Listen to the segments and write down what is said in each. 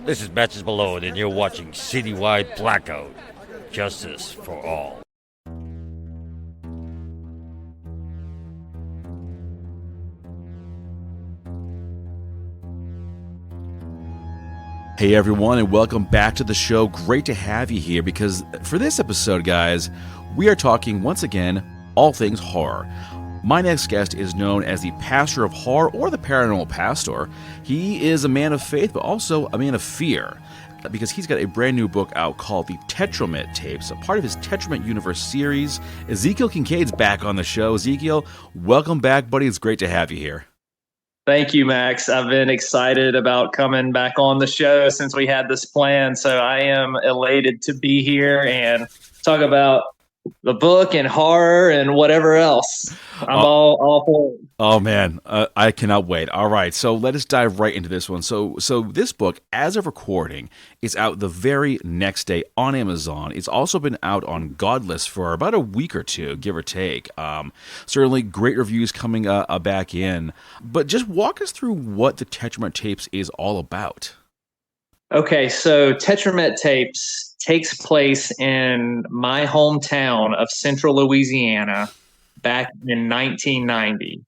This is Matches Malone, and you're watching Citywide Blackout. Justice for all. Hey everyone, and welcome back to the show. Great to have you here because for this episode, guys, we are talking once again all things horror. My next guest is known as the pastor of horror or the Paranormal Pastor. He is a man of faith, but also a man of fear, because he's got a brand new book out called the Tetromet Tapes, a part of his Tetromet Universe series. Ezekiel Kincaid's back on the show. Ezekiel, welcome back, buddy. It's great to have you here. Thank you, Max. I've been excited about coming back on the show since we had this plan. So I am elated to be here and talk about the book and horror and whatever else. I'm all for it. Oh man, I cannot wait. All right, so let us dive right into this one. So this book, as of recording, is out the very next day on Amazon. It's also been out on Godless for about a week or two, give or take. Certainly great reviews coming back in. But just walk us through what the Tetromet Tapes is all about. Okay, so Tetromet Tapes takes place in my hometown of Central Louisiana back in 1990.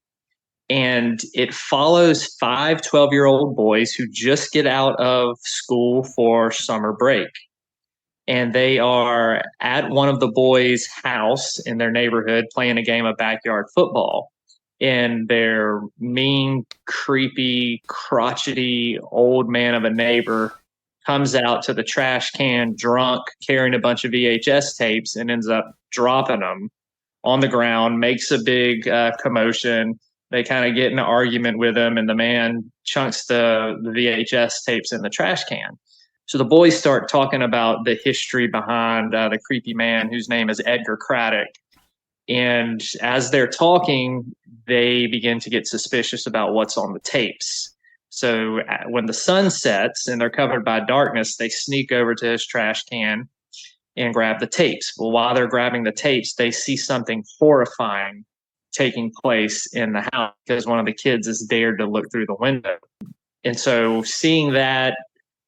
And it follows 5 12-year-old boys who just get out of school for summer break. And they are at one of the boys' house in their neighborhood playing a game of backyard football. And their mean, creepy, crotchety old man of a neighbor comes out to the trash can drunk, carrying a bunch of VHS tapes, and ends up dropping them on the ground, makes a big commotion. They kind of get in an argument with him, and the man chunks the VHS tapes in the trash can. So the boys start talking about the history behind the creepy man whose name is Edgar Craddock. And as they're talking, they begin to get suspicious about what's on the tapes. So when the sun sets and they're covered by darkness, they sneak over to his trash can and grab the tapes. Well, while they're grabbing the tapes, they see something horrifying taking place in the house because one of the kids has dared to look through the window. And so seeing that,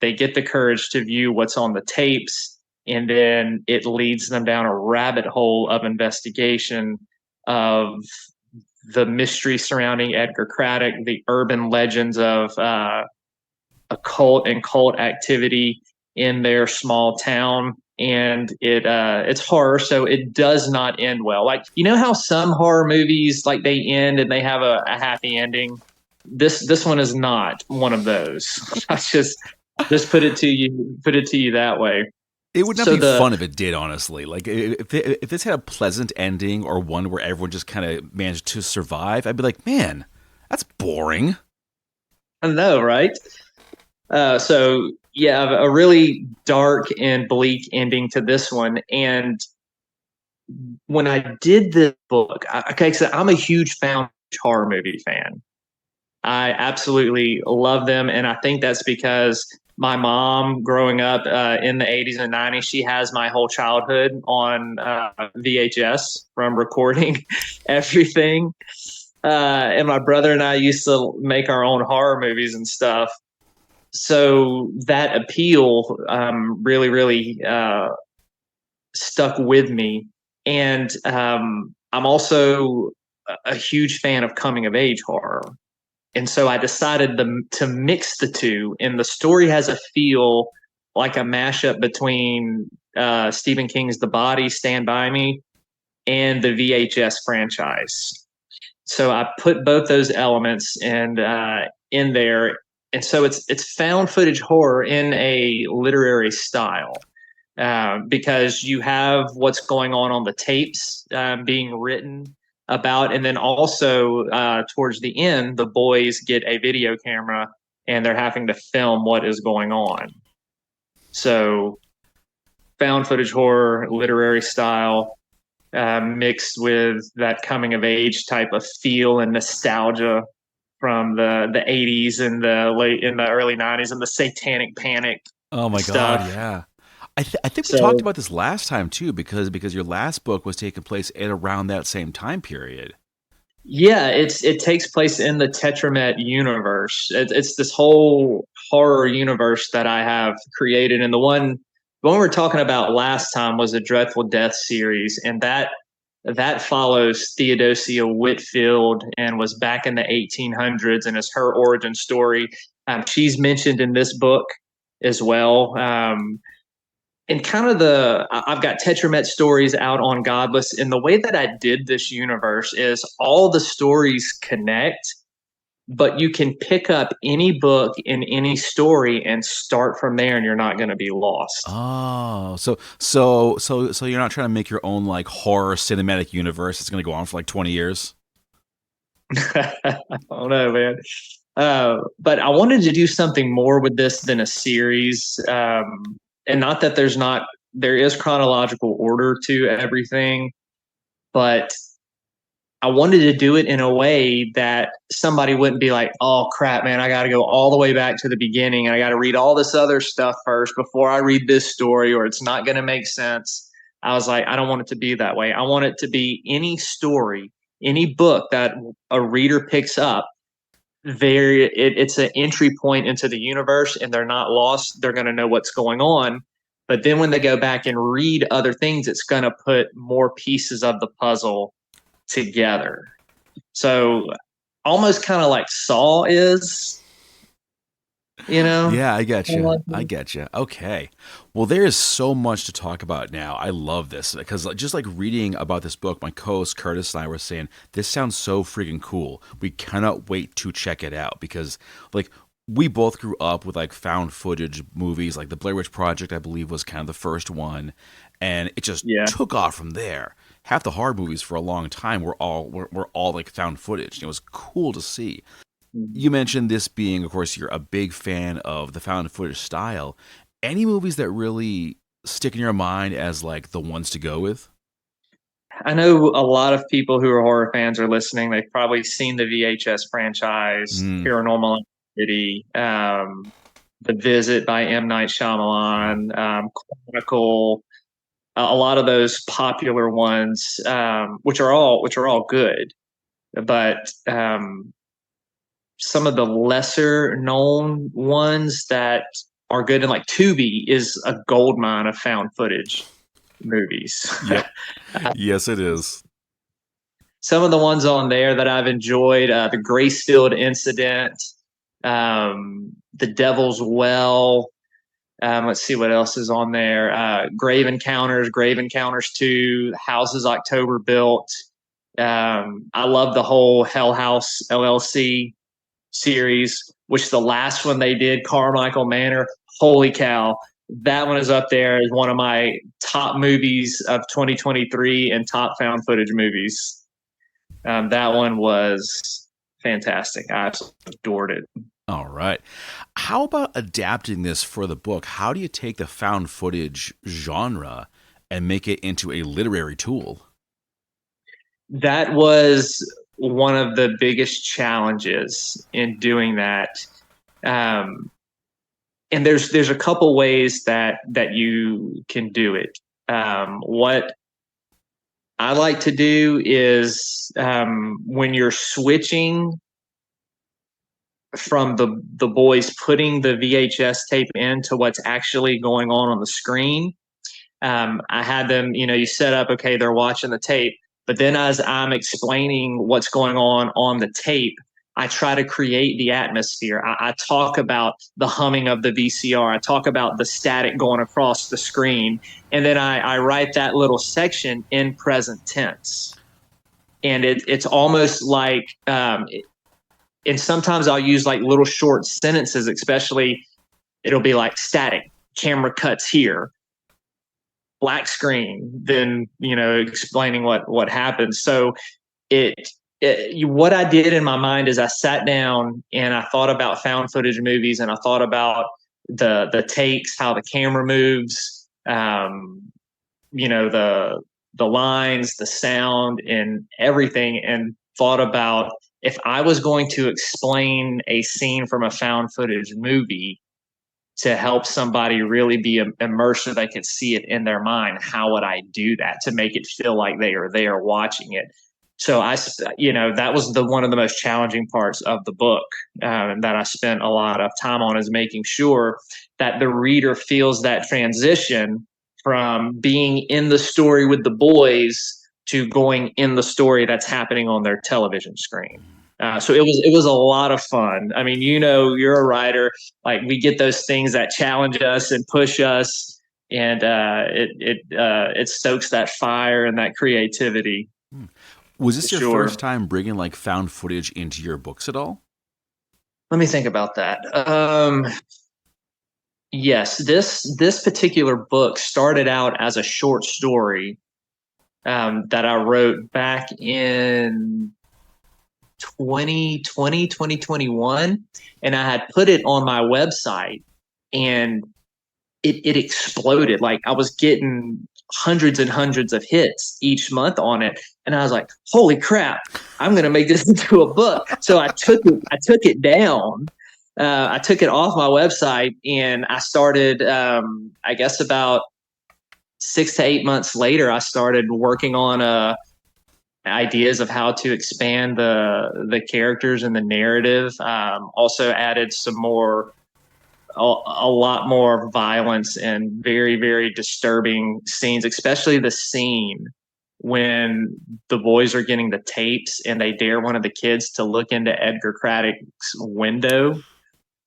they get the courage to view what's on the tapes, and then it leads them down a rabbit hole of investigation of the mystery surrounding Edgar Craddock, the urban legends of occult and cult activity in their small town. And it's horror, so it does not end well. Like, you know how some horror movies, like, they end and they have a happy ending? This one is not one of those. I just put it to you that way. It would not be fun if it did, honestly. Like, if this had a pleasant ending or one where everyone just kind of managed to survive, I'd be like, man, that's boring. I know, right? So, yeah, a really dark and bleak ending to this one. And when I did this book, so I'm a huge found horror movie fan. I absolutely love them, and I think that's because my mom, growing up in the 80s and 90s, she has my whole childhood on VHS from recording everything. And my brother and I used to make our own horror movies and stuff. So that appeal really, really stuck with me. And I'm also a huge fan of coming-of-age horror. And so I decided to mix the two, and the story has a feel like a mashup between Stephen King's The Body, Stand By Me, and the VHS franchise. So I put both those elements in there, and so it's found footage horror in a literary style, because you have what's going on the tapes being written about, and then also towards the end, the boys get a video camera and they're having to film what is going on. So found footage horror, literary style, mixed with that coming of age type of feel and nostalgia from the 80s and the early 90s and the satanic panic. Oh my stuff. God, yeah. I think we talked about this last time too, because your last book was taking place at around that same time period. Yeah, it takes place in the Tetromet universe. It's this whole horror universe that I have created, and the one we were talking about last time was a Dreadful Death series, and that follows Theodosia Whitfield and was back in the 1800s, and is her origin story. She's mentioned in this book as well. And kind of I've got Tetromet stories out on Godless, and the way that I did this universe is all the stories connect, but you can pick up any book in any story and start from there, and you're not going to be lost. Oh, so you're not trying to make your own like horror cinematic universe. It's going to go on for like 20 years. I don't know, man. But I wanted to do something more with this than a series. And not that there is chronological order to everything, but I wanted to do it in a way that somebody wouldn't be like, oh crap, man, I got to go all the way back to the beginning and I got to read all this other stuff first before I read this story, or it's not going to make sense. I was like, I don't want it to be that way. I want it to be any story, any book that a reader picks up. It's an entry point into the universe, and they're not lost. They're going to know what's going on. But then when they go back and read other things, it's going to put more pieces of the puzzle together. So almost kind of like Saw is, you know? Yeah, I get you. I get you. Okay. Well, there is so much to talk about now. I love this because just like reading about this book, my co-host Curtis and I were saying, this sounds so freaking cool. We cannot wait to check it out because like we both grew up with like found footage movies, like the Blair Witch Project, I believe was kind of the first one, and it just Yeah. took off from there. Half the horror movies for a long time were all like found footage. It was cool to see. You mentioned this being, of course, you're a big fan of the found footage style. Any movies that really stick in your mind as like the ones to go with? I know a lot of people who are horror fans are listening. They've probably seen the VHS franchise, Mm. Paranormal Activity, The Visit by M. Night Shyamalan, Chronicle, a lot of those popular ones, which are all good. But some of the lesser known ones that are good, and like Tubi is a gold mine of found footage movies. Yep. Yes, it is. Some of the ones on there that I've enjoyed, the Gracefield Incident, The Devil's Well. Let's see what else is on there. Grave Encounters 2, Houses October Built. I love the whole Hell House LLC series, which the last one they did, Carmichael Manor. Holy cow. That one is up there as one of my top movies of 2023 and top found footage movies. That one was fantastic. I absolutely adored it. All right. How about adapting this for the book? How do you take the found footage genre and make it into a literary tool? That was one of the biggest challenges in doing that. And there's a couple ways that you can do it. What I like to do is when you're switching from the boys putting the VHS tape into what's actually going on the screen. I had them, you set up, okay, they're watching the tape, but then as I'm explaining what's going on the tape, I try to create the atmosphere. I talk about the humming of the VCR. I talk about the static going across the screen. And then I write that little section in present tense. And it's almost like, and sometimes I'll use like little short sentences, especially it'll be like static, camera cuts here, black screen, then, explaining what happens. So what I did in my mind is I sat down and I thought about found footage movies, and I thought about the takes, how the camera moves, the lines, the sound, and everything, and thought about if I was going to explain a scene from a found footage movie to help somebody really be immersed so they could see it in their mind, how would I do that to make it feel like they are there watching it? So that was one of the most challenging parts of the book, that I spent a lot of time on, is making sure that the reader feels that transition from being in the story with the boys to going in the story that's happening on their television screen. So it was a lot of fun. I mean, you're a writer. Like, we get those things that challenge us and push us, and it stokes that fire and that creativity. Was this your Sure. first time bringing like found footage into your books at all? Let me think about that. Yes, this particular book started out as a short story, that I wrote back in 2021, and I had put it on my website, and it exploded. Like, I was getting hundreds and hundreds of hits each month on it, and I was like, holy crap, I'm going to make this into a book. So I took it down. I took it off my website, and I started, I guess about 6 to 8 months later, I started working on ideas of how to expand the characters and the narrative. Also added some more, a lot more violence and very, very disturbing scenes, especially the scene when the boys are getting the tapes and they dare one of the kids to look into Edgar Craddock's window.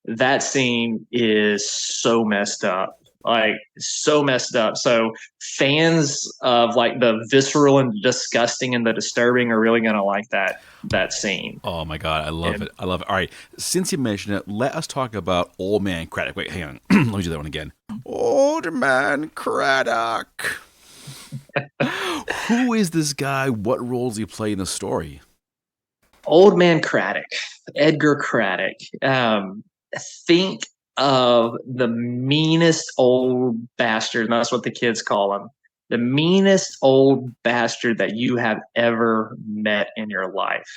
That scene is so messed up. Like, so messed up. So fans of like the visceral and disgusting and the disturbing are really gonna like that scene. Oh my God, I love it. I love it. All right, since you mentioned it, let us talk about Old Man Craddock. Wait, hang on. Let me do that one again. Old Man Craddock. Who is this guy? What roles he play in the story? Old Man Craddock, Edgar Craddock. Think of the meanest old bastard, and that's what the kids call him. The meanest old bastard that you have ever met in your life.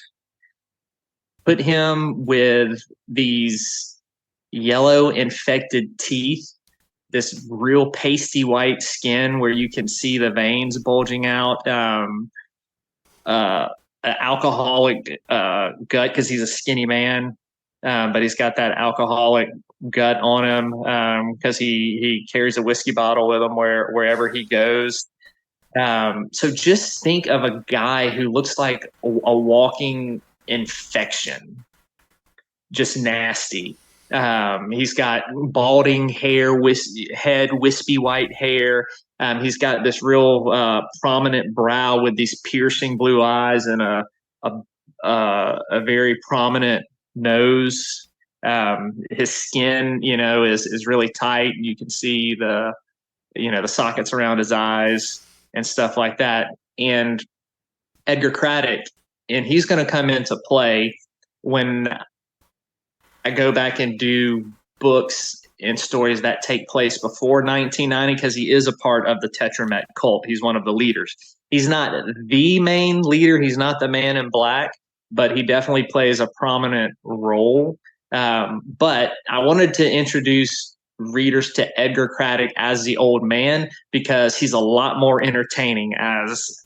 Put him with these yellow infected teeth, this real pasty white skin where you can see the veins bulging out, alcoholic gut, because he's a skinny man, but he's got that alcoholic gut on him, because he carries a whiskey bottle with him wherever he goes. So just think of a guy who looks like a walking infection, just nasty. He's got balding hair, wispy white hair. He's got this real prominent brow with these piercing blue eyes and a very prominent nose. His skin, is really tight. You can see the sockets around his eyes and stuff like that. And Edgar Craddock, and he's going to come into play when I go back and do books and stories that take place before 1990, because he is a part of the Tetromet cult. He's one of the leaders. He's not the main leader. He's not the man in black, but he definitely plays a prominent role. But I wanted to introduce readers to Edgar Craddock as the old man, because he's a lot more entertaining as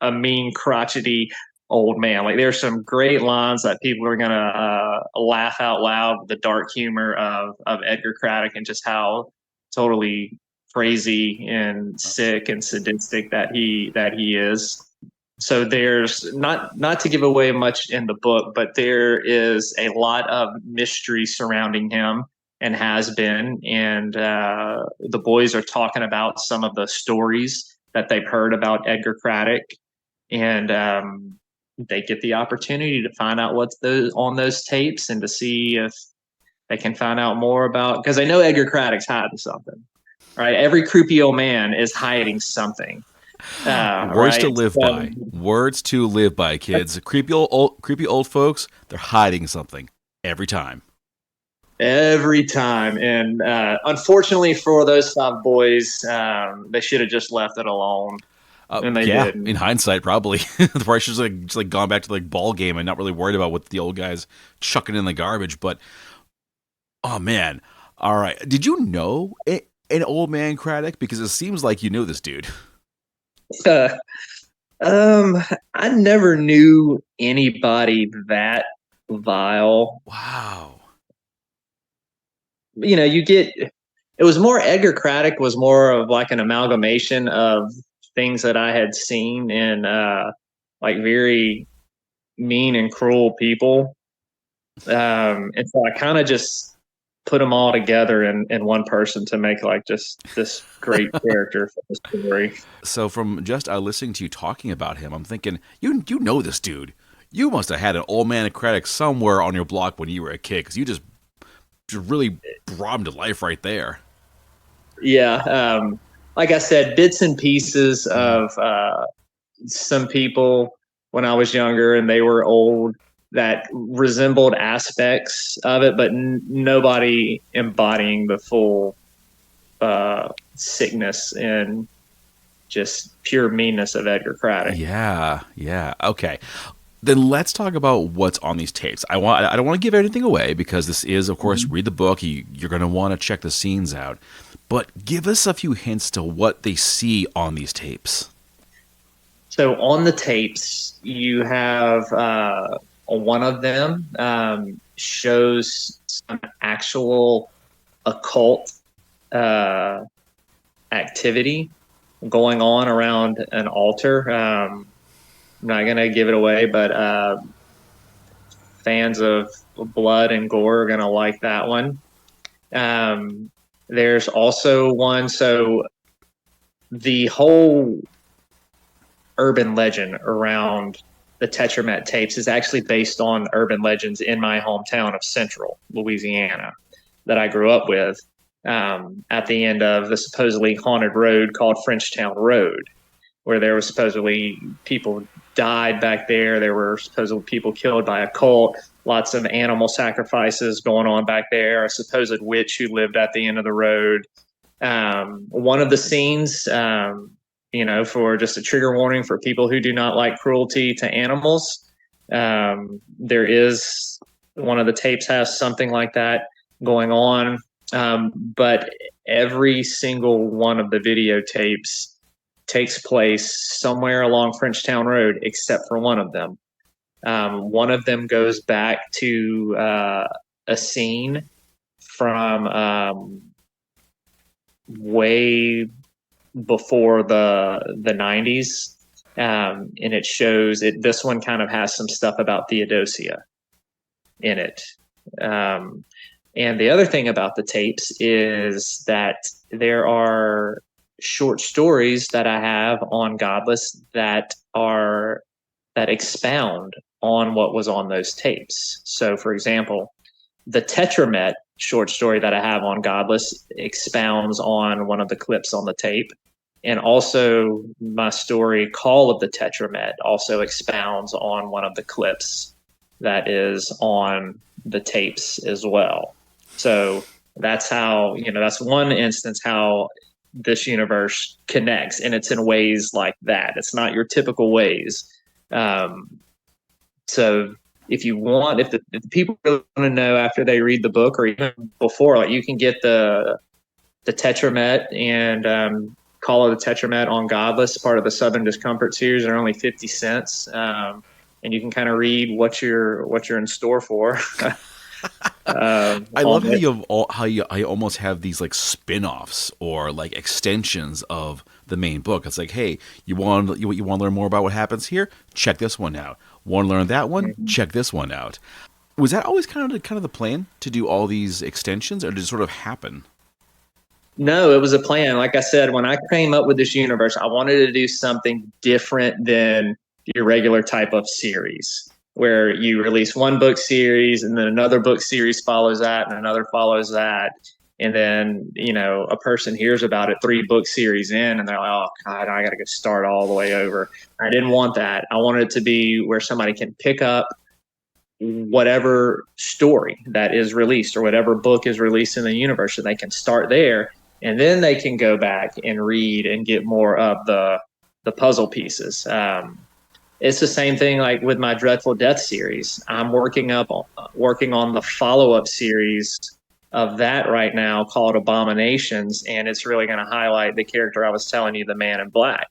a mean, crotchety old man. Like, there's some great lines that people are gonna laugh out loud with the dark humor of Edgar Craddock, and just how totally crazy and sick and sadistic that he is. So there's not to give away much in the book, but there is a lot of mystery surrounding him, and has been. And the boys are talking about some of the stories that they've heard about Edgar Craddock, and they get the opportunity to find out what's on those tapes, and to see if they can find out more about, because they know Edgar Craddock's hiding something, right? Every creepy old man is hiding something. Words to live by. Words to live by, kids. Creepy old folks, they're hiding something every time. Every time. And unfortunately for those 5 boys, they should have just left it alone. And they didn't. In hindsight, probably. The probably should have just gone back to the ball game and not really worried about what the old guys chucking in the garbage. But, oh man. All right. Did you know an Old Man Craddock? Because it seems like you know this dude. I never knew anybody that vile. Wow. You know, it was more Edgar Craddock was more of like an amalgamation of things that I had seen in like very mean and cruel people. And so I kind of just put them all together in one person to make like just this great character for the story. So from just listening to you talking about him, I'm thinking you know this dude. You must have had an old man Craddock somewhere on your block when you were a kid, because you just really brought him to life right there. Yeah. Like I said, bits and pieces of some people when I was younger and they were old that resembled aspects of it, but nobody embodying the full sickness and just pure meanness of Edgar Craddock. Yeah, yeah. Okay. Then let's talk about what's on these tapes. I don't want to give anything away, because this is, of course, read the book. You're going to want to check the scenes out. But give us a few hints to what they see on these tapes. So on the tapes, you have one of them shows some actual occult activity going on around an altar. I'm not going to give it away, but fans of blood and gore are going to like that one. There's also one, so the whole urban legend around the Tetromet tapes is actually based on urban legends in my hometown of Central Louisiana that I grew up with, at the end of the supposedly haunted road called Frenchtown Road, where there was supposedly people died back there. There were supposedly people killed by a cult, lots of animal sacrifices going on back there, a supposed witch who lived at the end of the road. One of the scenes, for just a trigger warning for people who do not like cruelty to animals, there is one of the tapes has something like that going on. But every single one of the videotapes takes place somewhere along Frenchtown Road, except for one of them. One of them goes back to a scene from way before the 90s, and it shows it. This one kind of has some stuff about Theodosia in it. And the other thing about the tapes is that there are short stories that I have on Godless that expound on what was on those tapes. So, for example, the Tetromet short story that I have on Godless expounds on one of the clips on the tape. And also my story, Call of the Tetromet, also expounds on one of the clips that is on the tapes as well. So that's how, that's one instance how this universe connects, and it's in ways like that. It's not your typical ways. So if the people really want to know after they read the book, or even before, like, you can get the Tetromet and Call of the Tetromet on Godless, part of the Southern Discomfort series. They're only 50 cents. And you can kind of read what you're in store for. I love how you almost have these like spin-offs or like extensions of the main book. It's like, hey, you want to learn more about what happens here? Check this one out. Want to learn that one? Mm-hmm. Check this one out. Was that always kind of the plan to do all these extensions, or did it sort of happen? No, it was a plan. Like I said, when I came up with this universe, I wanted to do something different than your regular type of series, where you release one book series and then another book series follows that and another follows that. And then, a person hears about it 3 book series in and they're like, oh, God, I got to go start all the way over. I didn't want that. I wanted it to be where somebody can pick up whatever story that is released or whatever book is released in the universe, and they can start there. And then they can go back and read and get more of the puzzle pieces. It's the same thing like with my Dreadful Death series. I'm working on the follow-up series of that right now called Abominations, and it's really going to highlight the character I was telling you, the Man in Black.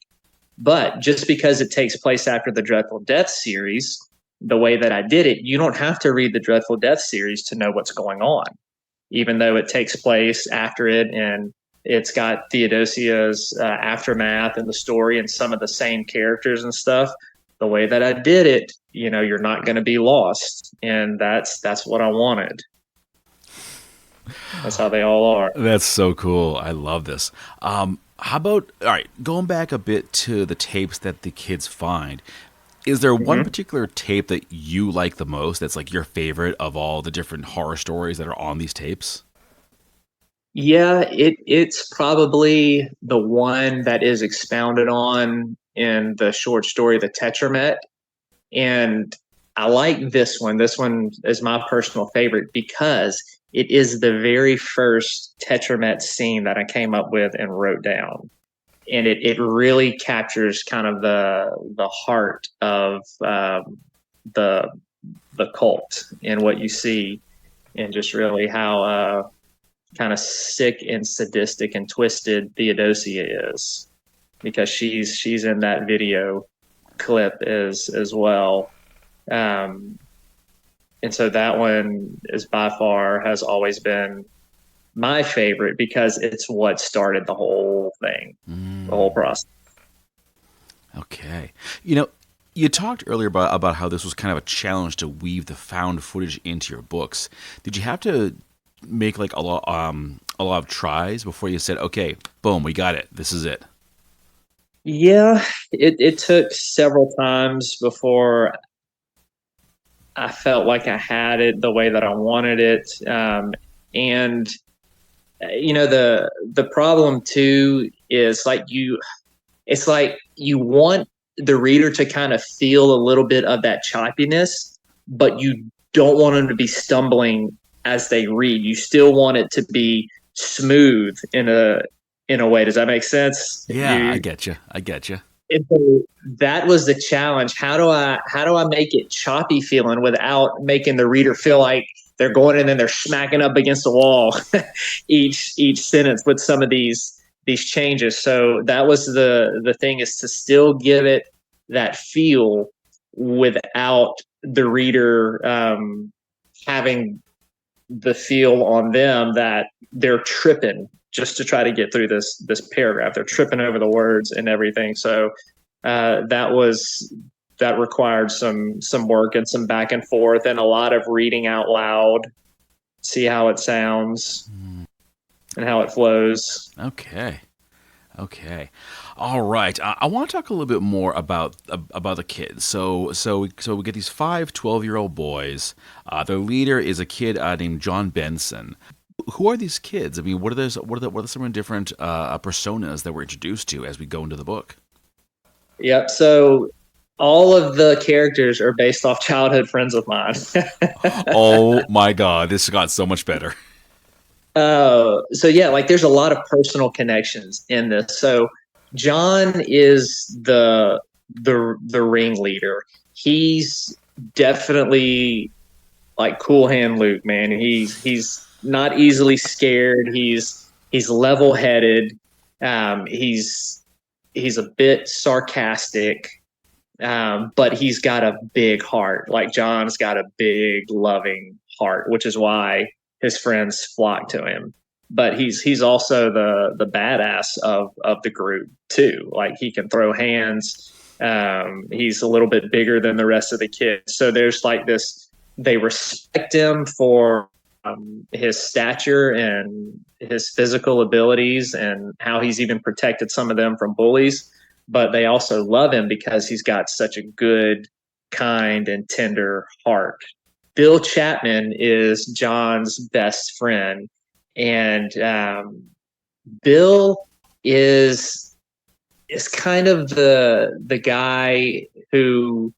But just because it takes place after the Dreadful Death series, the way that I did it, you don't have to read the Dreadful Death series to know what's going on, even though it takes place after it, and it's got Theodosia's aftermath and the story and some of the same characters and stuff. The way that I did it, you're not going to be lost, and that's what I wanted. That's how they all are. That's so cool. I love this. How about, all right, going back a bit to the tapes that the kids find, is there one particular tape that you like the most that's like your favorite of all the different horror stories that are on these tapes? Yeah, it's probably the one that is expounded on in the short story, The Tetromet. And I like this one. This one is my personal favorite because it is the very first Tetromet scene that I came up with and wrote down. And it really captures kind of the heart of the cult and what you see, and just really how kind of sick and sadistic and twisted Theodosia is, because she's in that video clip as well. And so that one is by far has always been my favorite because it's what started the whole thing, the whole process. Okay. You talked earlier about how this was kind of a challenge to weave the found footage into your books. Did you have to make like a lot of tries before you said, okay, boom, we got it, this is it? Yeah, it took several times before I felt like I had it the way that I wanted it. And the problem too is it's like you want the reader to kind of feel a little bit of that choppiness, but you don't want them to be stumbling as they read. You still want it to be smooth in a way. Does that make sense? Yeah, I get you. And so that was the challenge. How do I make it choppy feeling without making the reader feel like they're going in and they're smacking up against the wall each sentence with some of these changes. So that was the thing, is to still give it that feel without the reader having the feel on them that they're tripping just to try to get through this paragraph. They're tripping over the words and everything. So that required some work and some back and forth and a lot of reading out loud, see how it sounds and how it flows. Okay. All right. I want to talk a little bit more about the kids. So we get these 5 12-year-old boys. Their leader is a kid named John Benson. Who are these kids? I mean, what are some different personas that we're introduced to as we go into the book? Yep. So all of the characters are based off childhood friends of mine. Oh my God, this got so much better. So yeah, like there's a lot of personal connections in this. So John is the ringleader. He's definitely like Cool Hand Luke, man. He's not easily scared. He's level-headed. He's a bit sarcastic, but he's got a big heart. Like John's got a big, loving heart, which is why his friends flock to him. But he's also the badass of the group too. Like he can throw hands. He's a little bit bigger than the rest of the kids. So there's like this. They respect him for his stature and his physical abilities and how he's even protected some of them from bullies. But they also love him because he's got such a good, kind, and tender heart. Bill Chapman is John's best friend. And Bill is kind of the guy who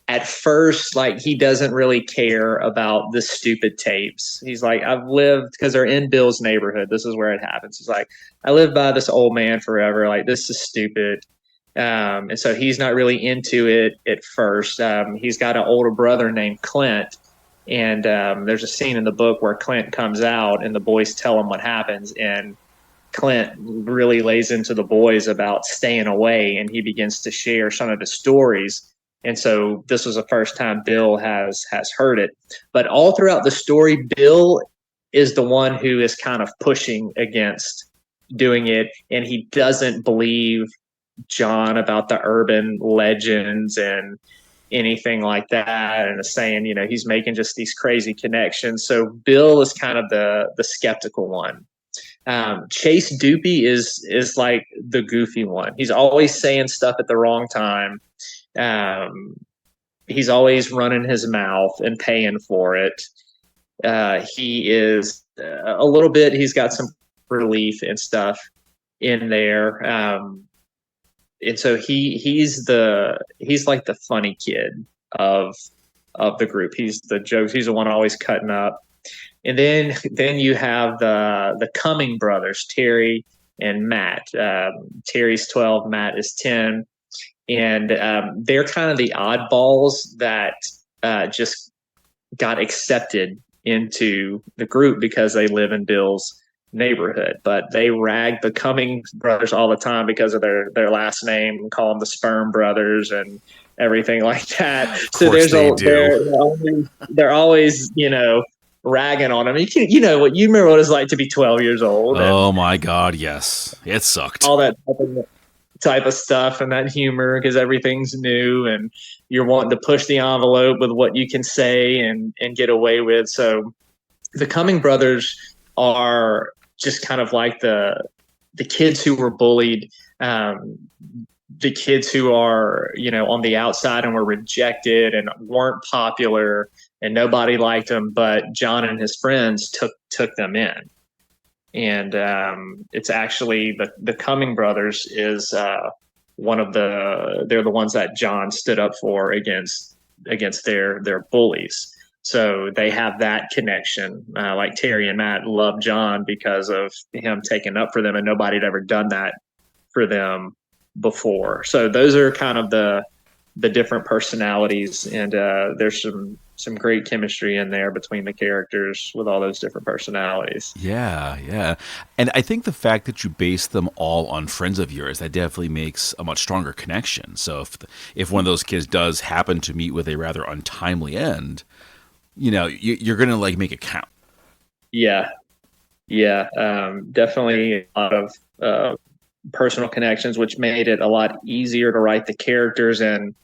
at first, like, he doesn't really care about the stupid tapes. He's like, I've lived, because they're in Bill's neighborhood. This is where it happens. He's like, I lived by this old man forever. Like, this is stupid. And so he's not really into it at first. He's got an older brother named Clint. And there's a scene in the book where Clint comes out and the boys tell him what happens. And Clint really lays into the boys about staying away, and he begins to share some of his stories. And so this was the first time Bill has heard it. But all throughout the story, Bill is the one who is kind of pushing against doing it, and he doesn't believe John about the urban legends and anything like that, and saying, he's making just these crazy connections. So Bill is kind of the skeptical one. Chase Doopy is like the goofy one. He's always saying stuff at the wrong time. He's always running his mouth and paying for it. He is a little bit, he's got some relief and stuff in there. And so he's like the funny kid of the group. He's the jokes. He's the one always cutting up. And then you have the Cumming brothers, Terry and Matt. Terry's 12, Matt is 10, and they're kind of the oddballs that just got accepted into the group because they live in Bill's neighborhood. But they rag the Cumming brothers all the time because of their last name, and call them the Sperm Brothers and everything like that. So they're always ragging on him. You remember what it's like to be 12 years old. Oh my God, yes, it sucked. All that type of stuff and that humor, because everything's new and you're wanting to push the envelope with what you can say and get away with. So the Cumming brothers are just kind of like the kids who were bullied, the kids who are, on the outside and were rejected and weren't popular and nobody liked them, but John and his friends took them in. And it's actually the Cumming brothers is they're the ones that John stood up for against their bullies. So they have that connection. Like Terry and Matt love John because of him taking up for them, and nobody had ever done that for them before. So those are kind of the different personalities, and there's some great chemistry in there between the characters with all those different personalities. Yeah. And I think the fact that you base them all on friends of yours, that definitely makes a much stronger connection. So if one of those kids does happen to meet with a rather untimely end, you're going to make it count. Yeah. Definitely a lot of personal connections, which made it a lot easier to write the characters and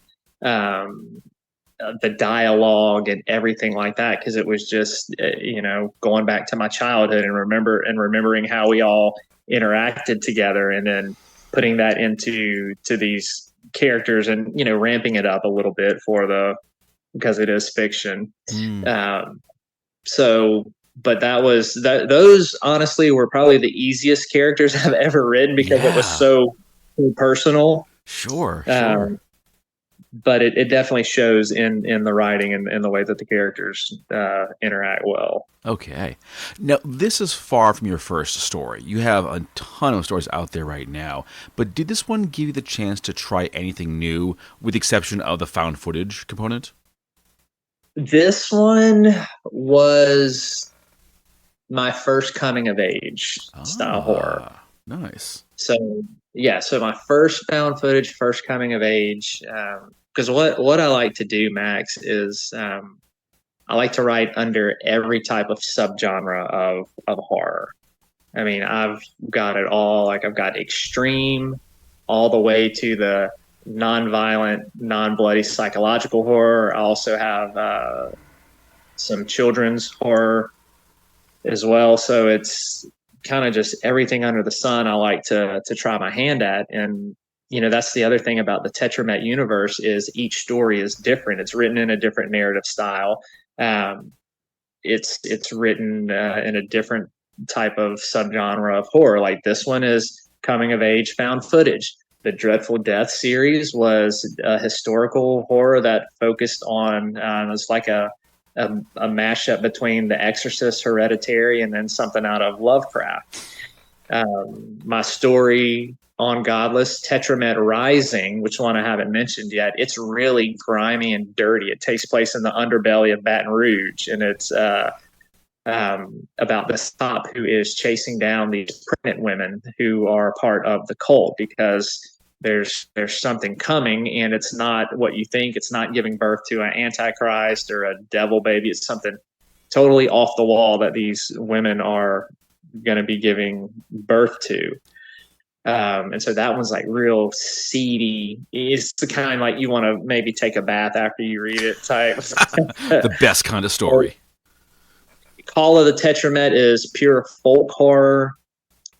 the dialogue and everything like that, because it was just going back to my childhood and remembering how we all interacted together, and then putting that into these characters and ramping it up a little bit because it is fiction. But those honestly were probably the easiest characters I've ever written, because it was so personal. Sure. But it definitely shows in the writing and the way that the characters interact well. Okay. Now, this is far from your first story. You have a ton of stories out there right now, but did this one give you the chance to try anything new, with the exception of the found footage component? This one was my first coming of age style horror. Nice. So my first found footage, first coming of age. Because what I like to do, Max, is I like to write under every type of subgenre of horror. I mean, I've got it all. Like, I've got extreme all the way to the non-violent, non-bloody psychological horror. I also have some children's horror as well. So it's kind of just everything under the sun I like to try my hand at. And that's the other thing about the Tetromet universe, is each story is different. It's written in a different narrative style. It's written in a different type of subgenre of horror. Like, this one is coming of age found footage. The Dreadful Death series was a historical horror that focused on it's like a mashup between The Exorcist, Hereditary, and then something out of Lovecraft. My story on Godless, Tetromet Rising, which one I haven't mentioned yet, it's really grimy and dirty. It takes place in the underbelly of Baton Rouge, and it's about this cop who is chasing down these pregnant women who are part of the cult, because there's something coming, and it's not what you think. It's not giving birth to an antichrist or a devil baby. It's something totally off the wall that these women are going to be giving birth to. And so that one's like real seedy. It's the kind like you want to maybe take a bath after you read it type. The best kind of story. Call of the Tetromet is pure folk horror.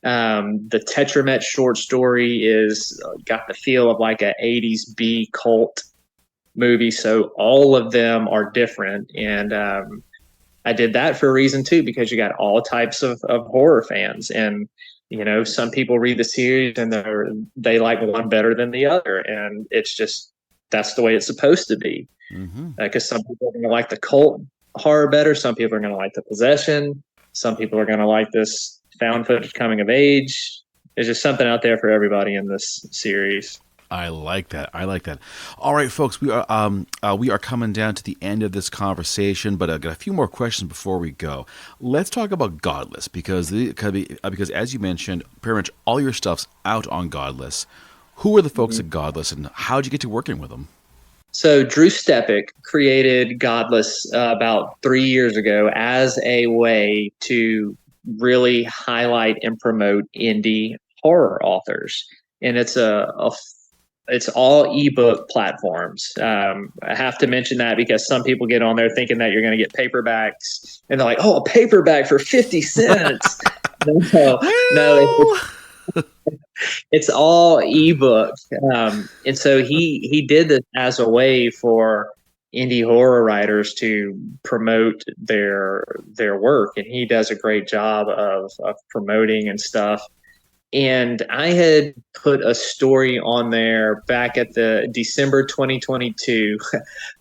The Tetromet short story is got the feel of like a 80s B cult movie. So all of them are different. And I did that for a reason too, because you got all types of horror fans. And, you know, some people read the series and they like one better than the other. And it's just, that's the way it's supposed to be. Because some people are going to like the cult horror better. Some people are going to like the possession. Some people are going to like this found footage coming of age. There's just something out there for everybody in this series. I like that. All right, folks, we are coming down to the end of this conversation, but I've got a few more questions before we go. Let's talk about Godless, because as you mentioned, pretty much all your stuff's out on Godless. Who are the folks at Godless, and how'd you get to working with them? So Drew Stepik created Godless about 3 years ago as a way to really highlight and promote indie horror authors. And it's it's all ebook platforms. I have to mention that because some people get on there thinking that you're going to get paperbacks, and they're like, "Oh, a paperback for 50 cents." No, it's all ebook. And so he did this as a way for indie horror writers to promote their work, and he does a great job of promoting and stuff. And I had put a story on there back at the December 2022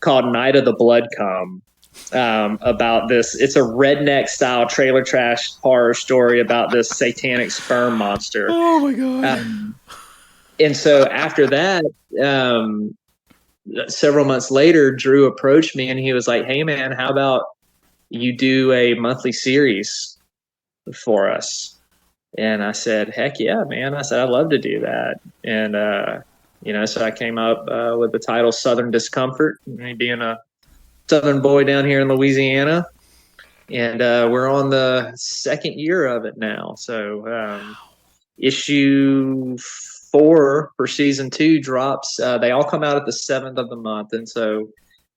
called Night of the Blood Come, about this. It's a redneck style trailer trash horror story about this satanic sperm monster. Oh my God. And so after that, several months later, Drew approached me and he was like, "Hey man, how about you do a monthly series for us?" And I said, "Heck yeah, man." I said, "I'd love to do that." And, so I came up with the title Southern Discomfort, me being a Southern boy down here in Louisiana. And we're on the second year of it now. So issue 4 for season 2 drops. They all come out at the 7th of the month. And so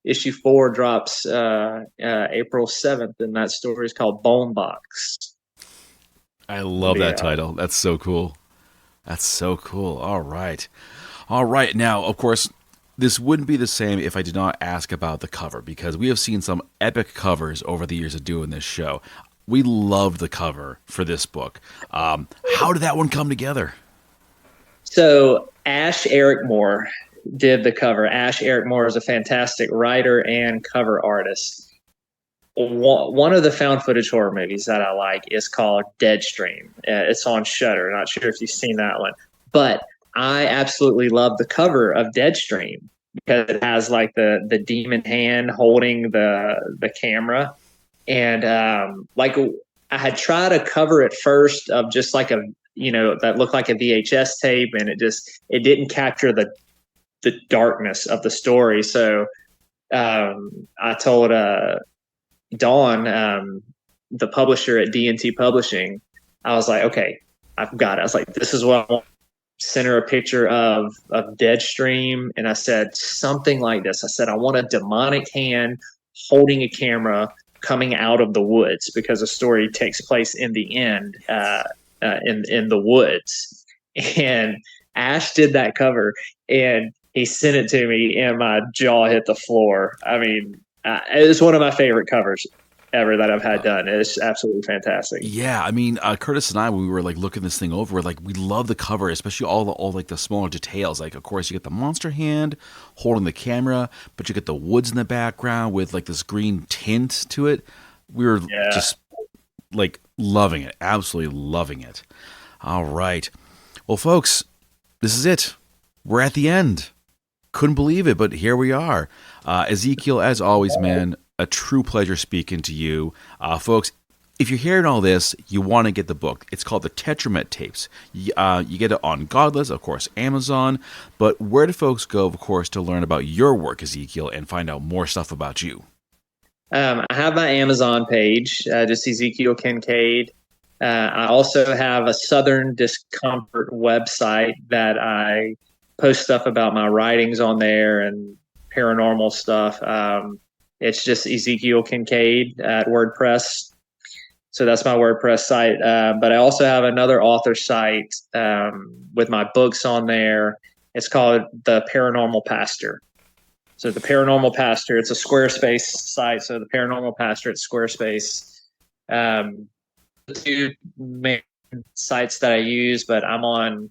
issue 4 drops April 7th. And that story is called Bone Box. I love that title. That's so cool. All right. Now, of course, this wouldn't be the same if I did not ask about the cover, because we have seen some epic covers over the years of doing this show. We loved the cover for this book. How did that one come together? So Ash Eric Moore did the cover. Ash Eric Moore is a fantastic writer and cover artist. One of the found footage horror movies that I like is called Deadstream. It's on Shudder. Not sure if you've seen that one, but I absolutely love the cover of Deadstream because it has like the demon hand holding the camera, and like I had tried a cover at first of just like that looked like a VHS tape, and it didn't capture the darkness of the story. So I told Dawn, the publisher at D&T Publishing, I was like, "Okay, I've got it." I was like, "This is what I want." Sent her a picture of Deadstream, and I said something like this. I said, "I want a demonic hand holding a camera coming out of the woods," because the story takes place in the end in the woods. And Ash did that cover, and he sent it to me, and my jaw hit the floor. I mean, it's one of my favorite covers ever that I've had done. It's absolutely fantastic. Yeah, I mean, Curtis and I, when we were like looking this thing over, we love the cover, especially all like the smaller details. Like, of course, you get the monster hand holding the camera, but you get the woods in the background with like this green tint to it. We were just like loving it, absolutely loving it. All right, well, folks, this is it. We're at the end. Couldn't believe it, but here we are. Ezekiel, as always, man, a true pleasure speaking to you. Folks, if you're hearing all this, you want to get the book. It's called the Tetromet Tapes. You get it on Godless, of course, Amazon. But where do folks go, of course, to learn about your work, Ezekiel, and find out more stuff about you? I have my Amazon page, just Ezekiel Kincaid. I also have a Southern Discomfort website that I post stuff about my writings on there and paranormal stuff. It's just Ezekiel Kincaid at WordPress. So that's my WordPress site. But I also have another author site with my books on there. It's called The Paranormal Pastor. So The Paranormal Pastor, it's a Squarespace site. So The Paranormal Pastor, it's Squarespace. The two main sites that I use, but I'm on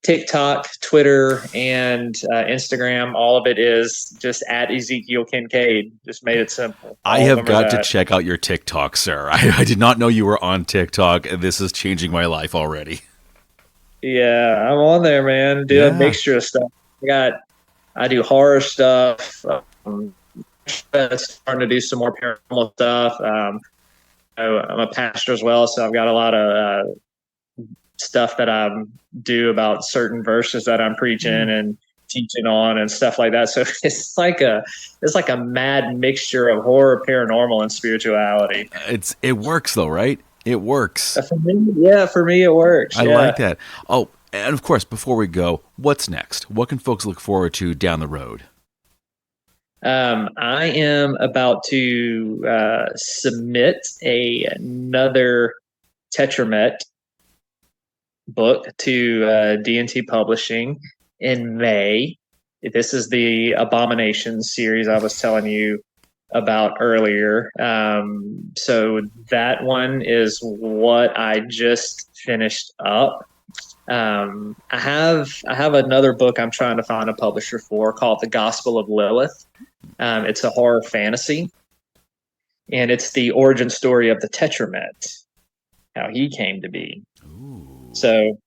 TikTok, Twitter, and Instagram. All of it is just at Ezekiel Kincaid. Just made it simple. I have got to check out your TikTok, sir. I did not know you were on TikTok, and this is changing my life already. Yeah, I'm on there, man. Do a mixture of stuff. I do horror stuff. Starting to do some more paranormal stuff. I'm a pastor as well, so I've got a lot of stuff that I do about certain verses that I'm preaching and teaching on and stuff like that. So it's like a mad mixture of horror, paranormal, and spirituality. It works though, right? It works. For me it works. I like that. Oh, and of course, before we go, what's next? What can folks look forward to down the road? I am about to submit another Tetromet book to D&T Publishing in May. This is the Abomination series I was telling you about earlier. So that one is what I just finished up. I have another book I'm trying to find a publisher for called The Gospel of Lilith. It's a horror fantasy, and it's the origin story of the Tetromet, how he came to be. Ooh. So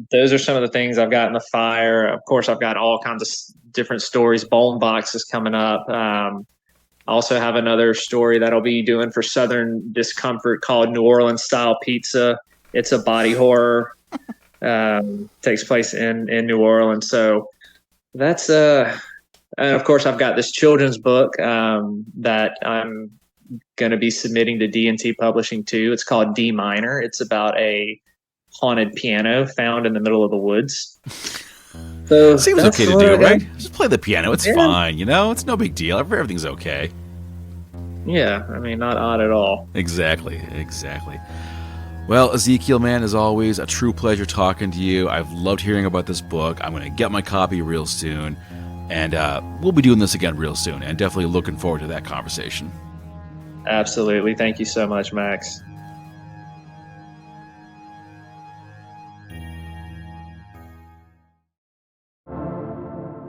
those are some of the things I've got in the fire. Of course, I've got all kinds of different stories. Bone Box is coming up. I also have another story that I'll be doing for Southern Discomfort called New Orleans Style Pizza. It's a body horror. Takes place in New Orleans. So that's and of course I've got this children's book that I'm going to be submitting to D&T Publishing too. It's called D Minor. It's about a haunted piano found in the middle of the woods. So seems okay to do, right? Just play the piano. It's fine, it's no big deal. Everything's okay. Yeah, I mean, not odd at all. Exactly. Well, Ezekiel, man, as always, a true pleasure talking to you. I've loved hearing about this book. I'm going to get my copy real soon, and we'll be doing this again real soon, and definitely looking forward to that conversation. Absolutely. Thank you so much, Max.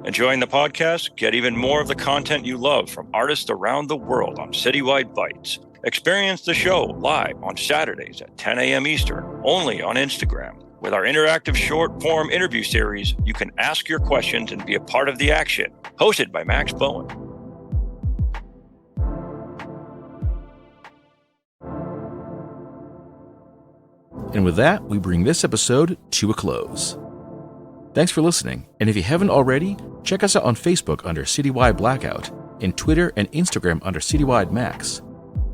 Enjoying the podcast? Get even more of the content you love from artists around the world on Citywide Bites. Experience the show live on Saturdays at 10 a.m. Eastern, only on Instagram. With our interactive short-form interview series, you can ask your questions and be a part of the action. Hosted by Max Bowen. And with that, we bring this episode to a close. Thanks for listening, and if you haven't already, check us out on Facebook under Citywide Blackout, and Twitter and Instagram under Citywide Max.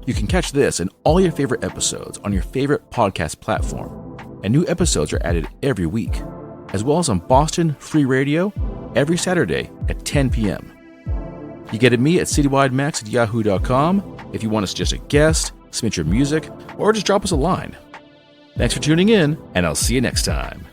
You can catch this and all your favorite episodes on your favorite podcast platform, and new episodes are added every week, as well as on Boston Free Radio every Saturday at 10 p.m. You get at me at citywidemax@yahoo.com if you want to suggest a guest, submit your music, or just drop us a line. Thanks for tuning in, and I'll see you next time.